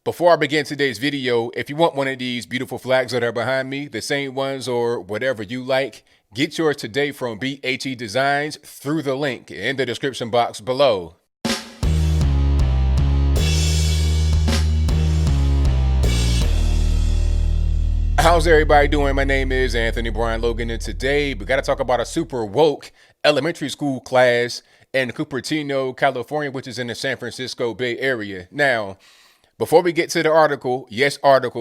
Before I begin today's video, if you want one of these beautiful flags that are behind me, the same ones or whatever you like, get yours today from BHE Designs through the link in the description box below. How's everybody doing? My name is Anthony Brian Logan, and today we got to talk about a super woke elementary school class in Cupertino, California, which is in the San Francisco Bay Area. Now, before we get to the article,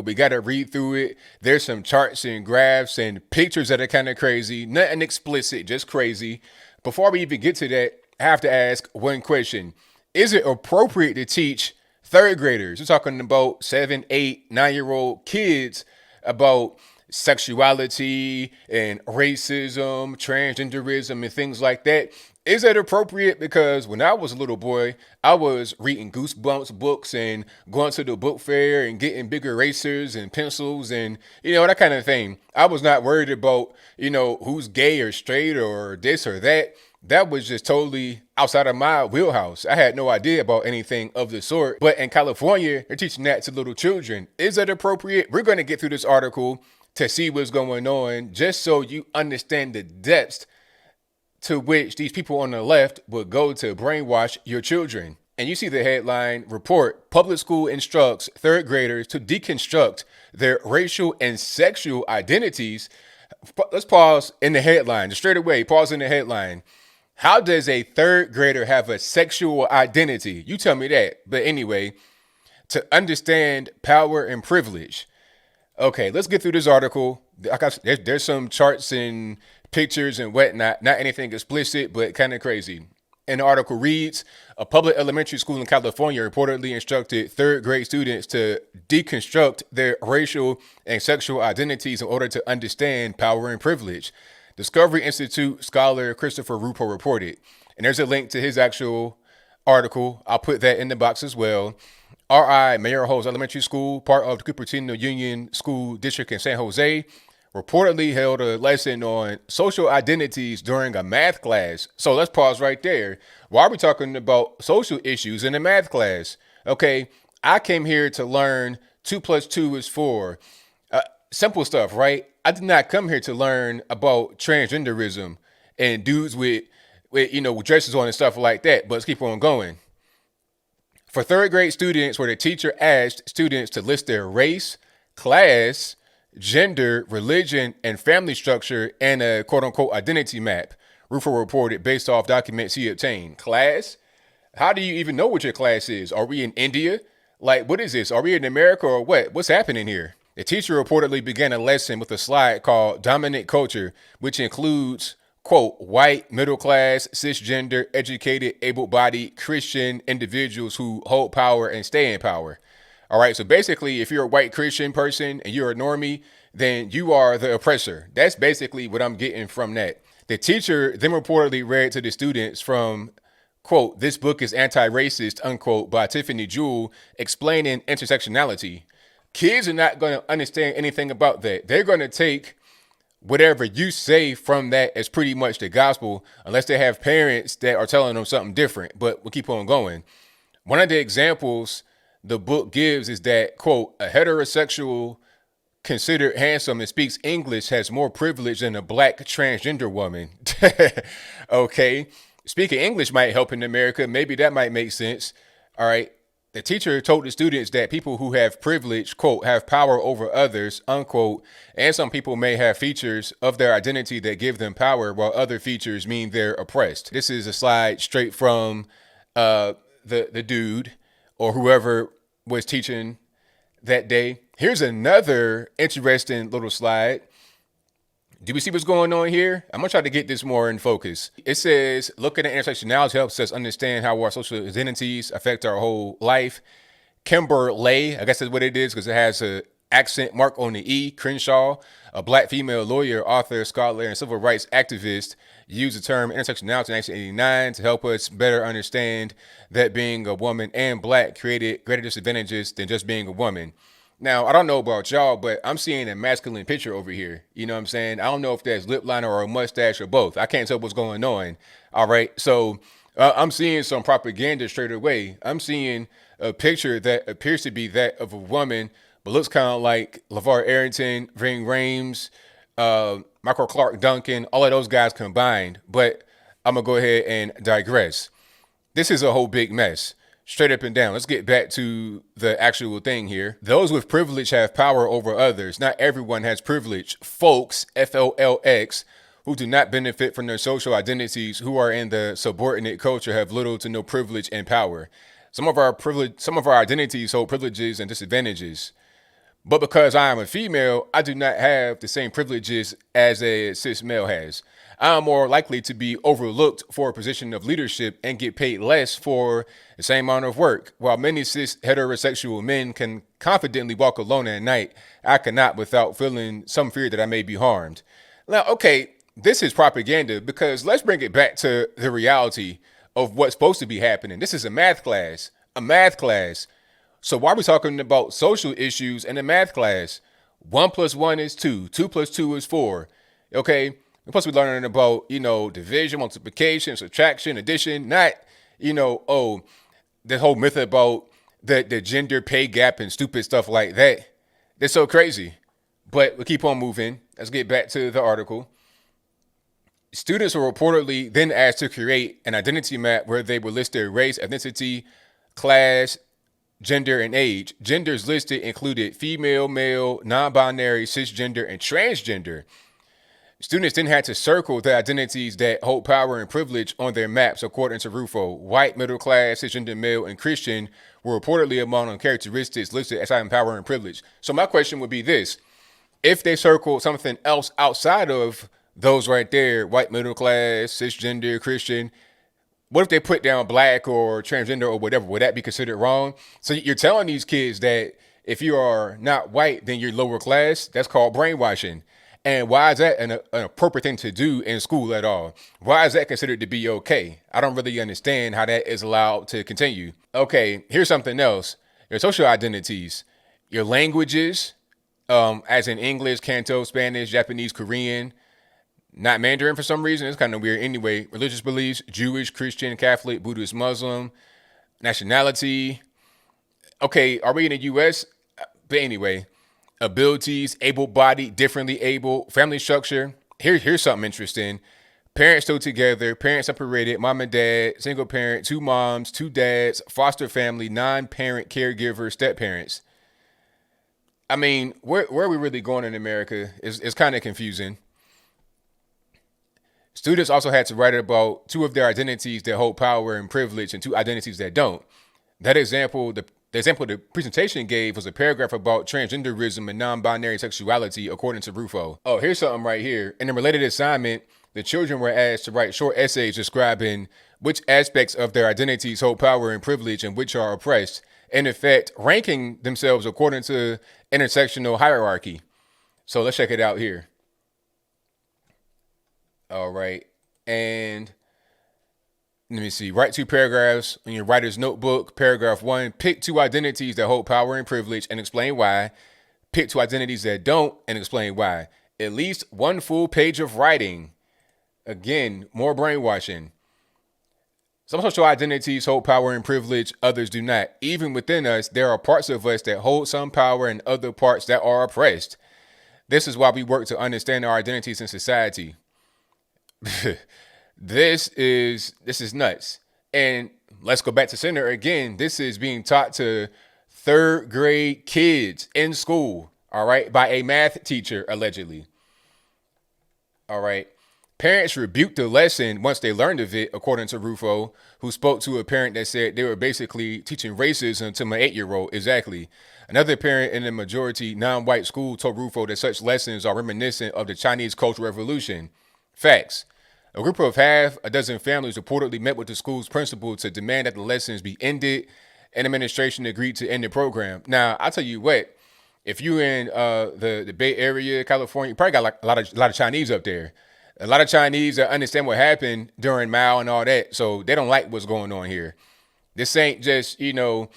we got to read through it. There's some charts and graphs and pictures that are kind of crazy. Nothing explicit, just crazy. Before we even get to that, I have to ask one question. Is it appropriate to teach third graders, we're talking about 7, 8, 9-year-old kids, about sexuality and racism, transgenderism, and things like that? Is that appropriate? Because when I was a little boy, I was reading Goosebumps books and going to the book fair and getting big erasers and pencils and, that kind of thing. I was not worried about, who's gay or straight or this or that. That was just totally outside of my wheelhouse. I had no idea about anything of the sort. But in California, they're teaching that to little children. Is that appropriate? We're going to get through this article to see what's going on, just so you understand the depths to which these people on the left would go to brainwash your children. And you see the headline report: public school instructs third graders to deconstruct their racial and sexual identities. Let's pause in the headline. Just straight away, pause in the headline. How does a third grader have a sexual identity? You tell me that. But anyway, to understand power and privilege. Okay, let's get through this article. There's some charts and pictures and whatnot, not anything explicit, but kind of crazy. And the article reads, a public elementary school in California reportedly instructed third grade students to deconstruct their racial and sexual identities in order to understand power and privilege. Discovery Institute scholar Christopher Rupo reported. And there's a link to his actual article. I'll put that in the box as well. R.I. Mayor Holmes Elementary School, part of the Cupertino Union School District in San Jose, reportedly held a lesson on social identities during a math class. So let's pause right there. Why are we talking about social issues in a math class? Okay, I came here to learn 2 + 2 is 4. Simple stuff, right? I did not come here to learn about transgenderism and dudes with dresses on and stuff like that. But let's keep on going. For third grade students, where the teacher asked students to list their race, class, gender, religion, and family structure and a quote-unquote identity map, Rufo reported based off documents he obtained. Class? How do you even know what your class is? Are we in India? Like, what is this? Are we in America or what? What's happening here? The teacher reportedly began a lesson with a slide called Dominant Culture, which includes, quote, white, middle class, cisgender, educated, able-bodied, Christian individuals who hold power and stay in power. All right, so basically, if you're a white Christian person and you're a normie, then you are the oppressor. That's basically what I'm getting from that. The teacher then reportedly read to the students from, quote, this book is anti-racist, unquote, by Tiffany Jewell, explaining intersectionality. Kids are not going to understand anything about that. They're going to take whatever you say from that as pretty much the gospel, unless they have parents that are telling them something different. But we'll keep on going. One of the examples the book gives is that, quote, a heterosexual considered handsome and speaks English has more privilege than a black transgender woman. Okay. Speaking English might help in America. Maybe that might make sense. All right. The teacher told the students that people who have privilege, quote, have power over others, unquote, and some people may have features of their identity that give them power, while other features mean they're oppressed. This is a slide straight from the dude or whoever was teaching that day. Here's another interesting little slide. Do we see what's going on here? I'm going to try to get this more in focus. It says, looking at intersectionality helps us understand how our social identities affect our whole life. Kimber Lay, I guess that's what it is because it has an accent mark on the E. Crenshaw, a black female lawyer, author, scholar, and civil rights activist, used the term intersectionality in 1989 to help us better understand that being a woman and black created greater disadvantages than just being a woman. Now, I don't know about y'all, but I'm seeing a masculine picture over here. You know what I'm saying? I don't know if that's lip liner or a mustache or both. I can't tell what's going on. All right. So I'm seeing some propaganda straight away. I'm seeing a picture that appears to be that of a woman, but looks kind of like LeVar Arrington, Ving Rhames, Michael Clark Duncan, all of those guys combined. But I'm going to go ahead and digress. This is a whole big mess. Straight up and down. Let's get back to the actual thing here. Those with privilege have power over others. Not everyone has privilege. Folks, FOLX, who do not benefit from their social identities, who are in the subordinate culture, have little to no privilege and power. Some of our identities hold privileges and disadvantages. But because I am a female, I do not have the same privileges as a cis male has. I am more likely to be overlooked for a position of leadership and get paid less for the same amount of work. While many cis heterosexual men can confidently walk alone at night, I cannot without feeling some fear that I may be harmed. Now, okay, this is propaganda because let's bring it back to the reality of what's supposed to be happening. This is a math class. A math class. So why are we talking about social issues in a math class? 1 plus 1 is 2. 2 plus 2 is 4. Okay? We're supposed to be learning about, division, multiplication, subtraction, addition, not, the whole myth about the gender pay gap and stupid stuff like that. They're so crazy. But we'll keep on moving. Let's get back to the article. Students were reportedly then asked to create an identity map where they would list their race, ethnicity, class, gender, and age. Genders listed included female, male, non-binary, cisgender, and transgender. Students then had to circle the identities that hold power and privilege on their maps, according to Rufo. White, middle class, cisgender, male, and Christian were reportedly among the characteristics listed as having power and privilege. So my question would be this. If they circle something else outside of those right there, white, middle class, cisgender, Christian, what if they put down black or transgender or whatever? Would that be considered wrong? So you're telling these kids that if you are not white, then you're lower class. That's called brainwashing. And why is that an appropriate thing to do in school at all? Why is that considered to be okay? I don't really understand how that is allowed to continue. Okay, here's something else. Your social identities, your languages, as in English, Canto, Spanish, Japanese, Korean, not Mandarin for some reason. It's kind of weird. Anyway, religious beliefs, Jewish, Christian, Catholic, Buddhist, Muslim, nationality. Okay, are we in the U.S.? But anyway, abilities, able-bodied, differently able, family structure. Here's something interesting. Parents still together, parents separated, mom and dad, single parent, 2 moms, 2 dads, foster family, non-parent caregiver, step-parents. I mean, where are we really going in America? It's kind of confusing. Students also had to write about 2 of their identities that hold power and privilege and 2 identities that don't. That example, the example the presentation gave was a paragraph about transgenderism and non-binary sexuality, according to Rufo. Oh, here's something right here. In a related assignment, the children were asked to write short essays describing which aspects of their identities hold power and privilege and which are oppressed, in effect, ranking themselves according to intersectional hierarchy. So let's check it out here. All right. And let me see. Write 2 paragraphs in your writer's notebook. Paragraph 1, pick 2 identities that hold power and privilege and explain why. Pick 2 identities that don't and explain why. At least 1 full page of writing. Again, more brainwashing. Some social identities hold power and privilege, others do not. Even within us, there are parts of us that hold some power and other parts that are oppressed. This is why we work to understand our identities in society. This is nuts. And let's go back to center again. This is being taught to 3rd grade kids in school, all right, by a math teacher, allegedly. All right. Parents rebuked the lesson once they learned of it, according to Rufo, who spoke to a parent that said they were basically teaching racism to my 8-year-old. Exactly. Another parent in a majority non-white school told Rufo that such lessons are reminiscent of the Chinese Cultural Revolution. Facts. A group of half a dozen families reportedly met with the school's principal to demand that the lessons be ended, and administration agreed to end the program. Now, I'll tell you what, if you're in the Bay Area, California, you probably got like a lot of Chinese up there. A lot of Chinese that understand what happened during Mao and all that, so they don't like what's going on here. This ain't just, your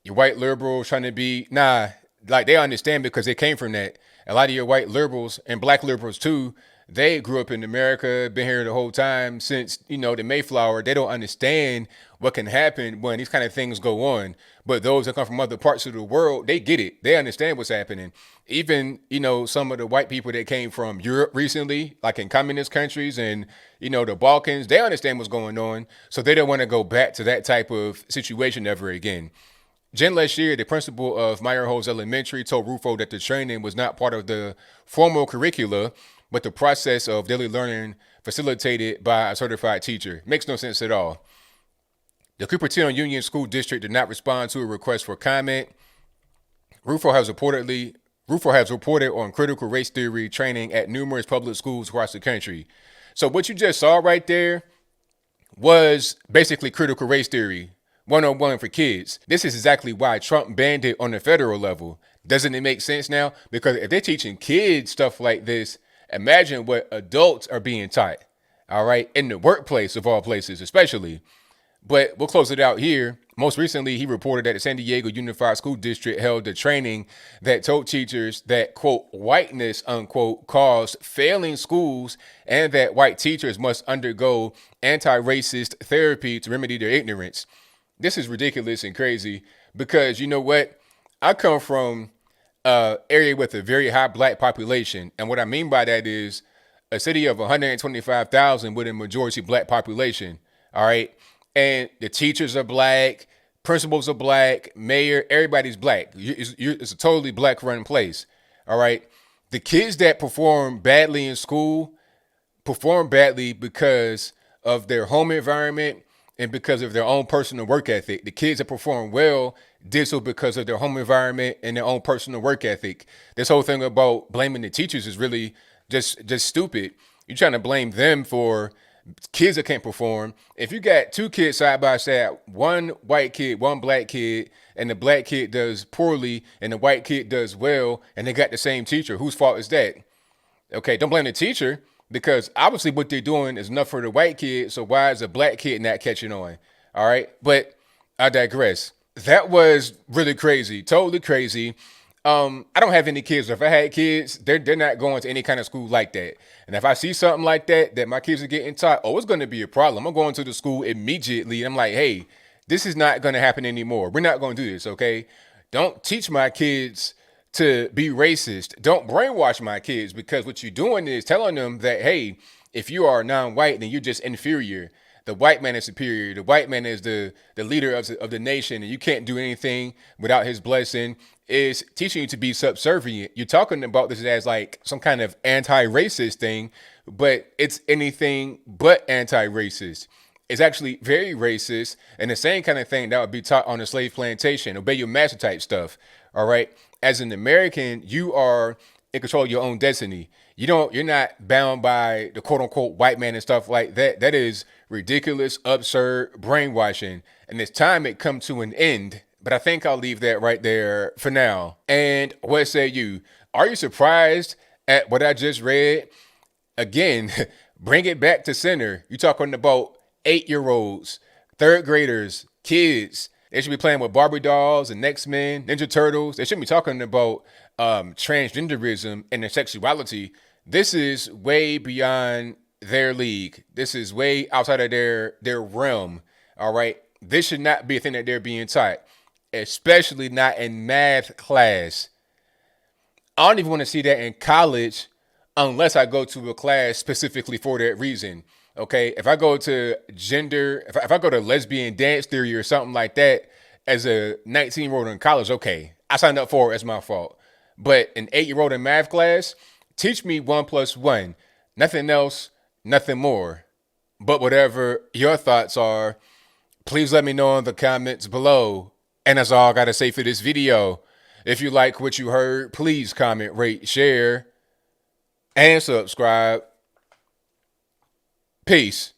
white liberals trying to be, like they understand because they came from that. A lot of your white liberals and black liberals too, They grew up in America, been here the whole time since, the Mayflower. They don't understand what can happen when these kind of things go on. But those that come from other parts of the world, they get it. They understand what's happening. Even, some of the white people that came from Europe recently, like in communist countries and, the Balkans, they understand what's going on. So they don't want to go back to that type of situation ever again. Jen Leshier, the principal of Meyerholz Elementary, told Rufo that the training was not part of the formal curricula, but the process of daily learning facilitated by a certified teacher. Makes no sense at all. The Cupertino Union School District did not respond to a request for comment. Rufo has reported on critical race theory training at numerous public schools across the country. So what you just saw right there was basically critical race theory 101 for kids. This is exactly why Trump banned it on the federal level. Doesn't it make sense now? Because if they're teaching kids stuff like this, imagine what adults are being taught, all right, in the workplace of all places, especially. But we'll close it out here. Most recently, he reported that the San Diego Unified School District held a training that told teachers that, quote, whiteness, unquote, caused failing schools and that white teachers must undergo anti-racist therapy to remedy their ignorance. This is ridiculous and crazy because you know what? I come from an area with a very high black population. And what I mean by that is a city of 125,000 with a majority black population. All right. And the teachers are black, principals are black, mayor, everybody's black. It's a totally black run place. All right. The kids that perform badly in school perform badly because of their home environment and because of their own personal work ethic. The kids that perform well did so because of their home environment and their own personal work ethic. This whole thing about blaming the teachers is really just stupid. You're trying to blame them for kids that can't perform. If you got two kids side by side, one white kid, one black kid, and the black kid does poorly and the white kid does well, and they got the same teacher, whose fault is that? Okay, don't blame the teacher. Because obviously what they're doing is enough for the white kid, so why is a black kid not catching on? All right, but I digress. That was really crazy, totally crazy. I don't have any kids. If I had kids, they're not going to any kind of school like that. And if I see something like that my kids are getting taught, it's going to be a problem. I'm going to the school immediately. I'm like, hey, this is not going to happen anymore. We're not going to do this, okay? Don't teach my kids to be racist. Don't brainwash my kids, because what you're doing is telling them that, hey, if you are non-white, then you're just inferior. The white man is superior. The white man is the leader of the nation, and you can't do anything without his blessing. Is teaching you to be subservient. You're talking about this as like some kind of anti-racist thing, but it's anything but anti-racist. It's actually very racist, and the same kind of thing that would be taught on a slave plantation, obey your master type stuff. All right. As an American, you are in control of your own destiny. You're not bound by the quote unquote white man and stuff like that. That is ridiculous, absurd brainwashing. And it's time it come to an end. But I think I'll leave that right there for now. And what say you? Are you surprised at what I just read? Again, bring it back to center. You're talking about 8-year-olds, third graders, kids. They should be playing with Barbie dolls and X-Men, Ninja Turtles. They shouldn't be talking about transgenderism and their sexuality. This is way beyond their league. This is way outside of their realm. All right. This should not be a thing that they're being taught, especially not in math class. I don't even want to see that in college unless I go to a class specifically for that reason. Okay, if I go to if I go to lesbian dance theory or something like that as a 19-year-old in college, okay, I signed up for it. It's my fault. But an 8-year-old in math class, teach me 1 + 1. Nothing else, nothing more. But whatever your thoughts are, please let me know in the comments below. And that's all I got to say for this video. If you like what you heard, please comment, rate, share, and subscribe. Peace.